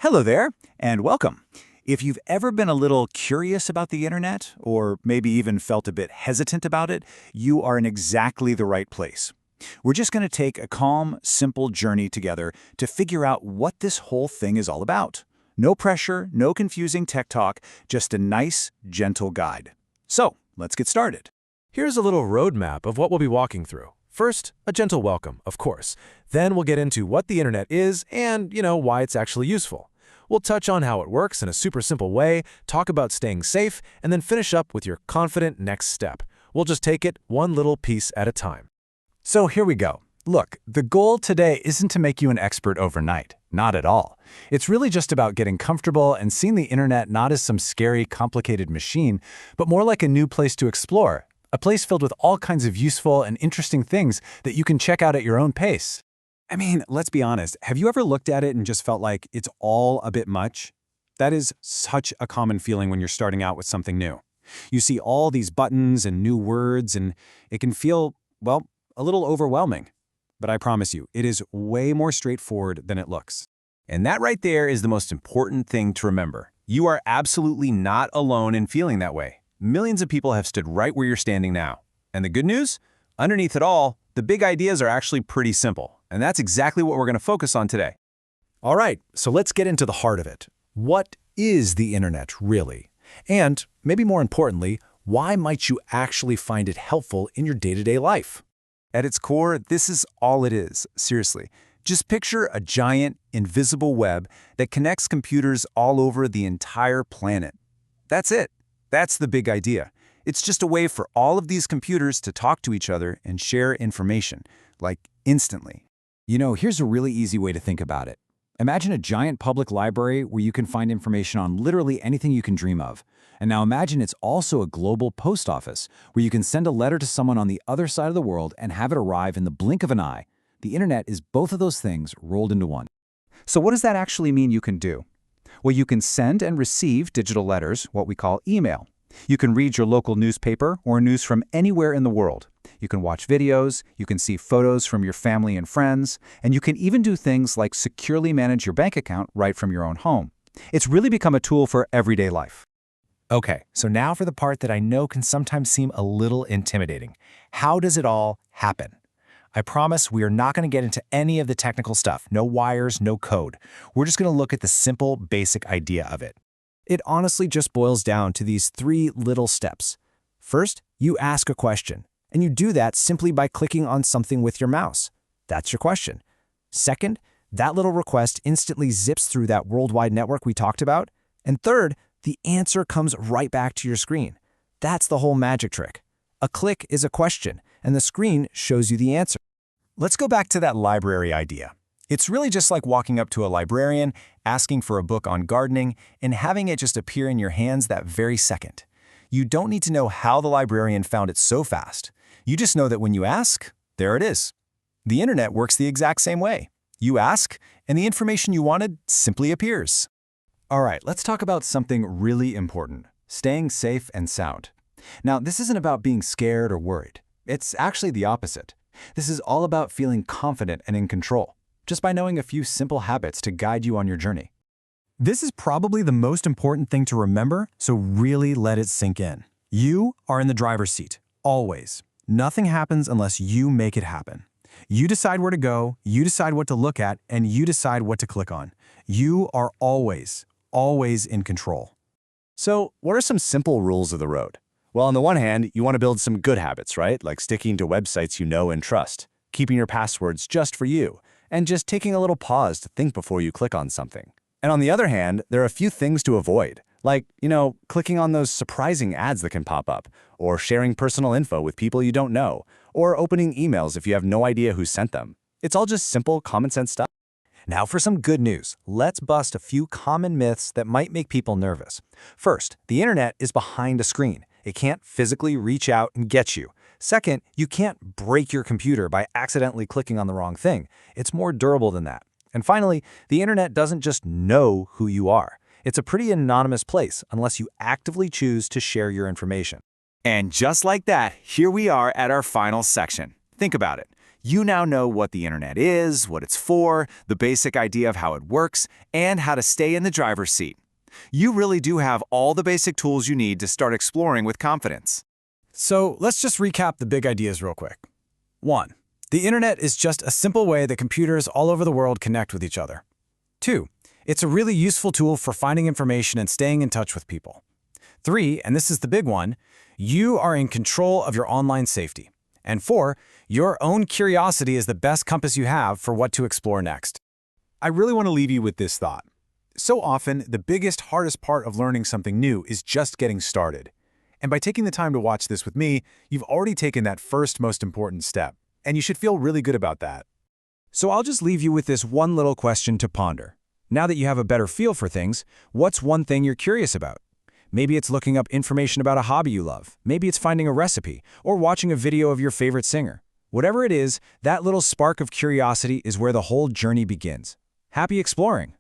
Hello there, and welcome. If you've ever been a little curious about the internet, or maybe even felt a bit hesitant about it, you are in exactly the right place. We're just going to take a calm, simple journey together to figure out what this whole thing is all about. No pressure, no confusing tech talk, just a nice, gentle guide. So, let's get started. Here's a little roadmap of what we'll be walking through. First, a gentle welcome, of course. Then we'll get into what the internet is and, why it's actually useful. We'll touch on how it works in a super simple way, talk about staying safe, and then finish up with your confident next step. We'll just take it one little piece at a time. So here we go. Look, the goal today isn't to make you an expert overnight. Not at all. It's really just about getting comfortable and seeing the internet not as some scary, complicated machine, but more like a new place to explore. A place filled with all kinds of useful and interesting things that you can check out at your own pace. I mean, let's be honest. Have you ever looked at it and just felt like it's all a bit much? That is such a common feeling when you're starting out with something new. You see all these buttons and new words, and it can feel, well, a little overwhelming. But I promise you, it is way more straightforward than it looks. And that right there is the most important thing to remember. You are absolutely not alone in feeling that way. Millions of people have stood right where you're standing now. And the good news? Underneath it all, the big ideas are actually pretty simple. And that's exactly what we're going to focus on today. All right, so let's get into the heart of it. What is the internet, really? And, maybe more importantly, why might you actually find it helpful in your day-to-day life? At its core, this is all it is, seriously. Just picture a giant, invisible web that connects computers all over the entire planet. That's it. That's the big idea. It's just a way for all of these computers to talk to each other and share information, like instantly. Here's a really easy way to think about it. Imagine a giant public library where you can find information on literally anything you can dream of. And now imagine it's also a global post office where you can send a letter to someone on the other side of the world and have it arrive in the blink of an eye. The internet is both of those things rolled into one. So what does that actually mean you can do? Well, you can send and receive digital letters, what we call email. You can read your local newspaper or news from anywhere in the world. You can watch videos, you can see photos from your family and friends, and you can even do things like securely manage your bank account right from your own home. It's really become a tool for everyday life. Okay, so now for the part that I know can sometimes seem a little intimidating. How does it all happen? I promise we are not going to get into any of the technical stuff. No wires, no code. We're just going to look at the simple, basic idea of it. It honestly just boils down to these three little steps. First, you ask a question, and you do that simply by clicking on something with your mouse. That's your question. Second, that little request instantly zips through that worldwide network we talked about. And third, the answer comes right back to your screen. That's the whole magic trick. A click is a question, and the screen shows you the answer. Let's go back to that library idea. It's really just like walking up to a librarian, asking for a book on gardening, and having it just appear in your hands that very second. You don't need to know how the librarian found it so fast. You just know that when you ask, there it is. The internet works the exact same way. You ask, and the information you wanted simply appears. All right, let's talk about something really important: staying safe and sound. Now, this isn't about being scared or worried. It's actually the opposite. This is all about feeling confident and in control, just by knowing a few simple habits to guide you on your journey. This is probably the most important thing to remember, so really let it sink in. You are in the driver's seat, always. Nothing happens unless you make it happen. You decide where to go, you decide what to look at, and you decide what to click on. You are always in control. So, what are some simple rules of the road? Well, on the one hand, you want to build some good habits, right? Like sticking to websites you know and trust, keeping your passwords just for you, and just taking a little pause to think before you click on something. And on the other hand, there are a few things to avoid, like, clicking on those surprising ads that can pop up, or sharing personal info with people you don't know, or opening emails if you have no idea who sent them. It's all just simple, common sense stuff. Now for some good news. Let's bust a few common myths that might make people nervous. First, the internet is behind a screen. It can't physically reach out and get you. Second, you can't break your computer by accidentally clicking on the wrong thing. It's more durable than that. And finally, the internet doesn't just know who you are. It's a pretty anonymous place unless you actively choose to share your information. And just like that, here we are at our final section. Think about it. You now know what the internet is, what it's for, the basic idea of how it works, and how to stay in the driver's seat. You really do have all the basic tools you need to start exploring with confidence. So let's just recap the big ideas real quick. 1. The internet is just a simple way that computers all over the world connect with each other. 2. It's a really useful tool for finding information and staying in touch with people. 3, and this is the big one, you are in control of your online safety. And 4, your own curiosity is the best compass you have for what to explore next. I really want to leave you with this thought. So often, the biggest, hardest part of learning something new is just getting started. And by taking the time to watch this with me, you've already taken that first most important step. And you should feel really good about that. So I'll just leave you with this one little question to ponder. Now that you have a better feel for things, what's one thing you're curious about? Maybe it's looking up information about a hobby you love. Maybe it's finding a recipe or watching a video of your favorite singer. Whatever it is, that little spark of curiosity is where the whole journey begins. Happy exploring!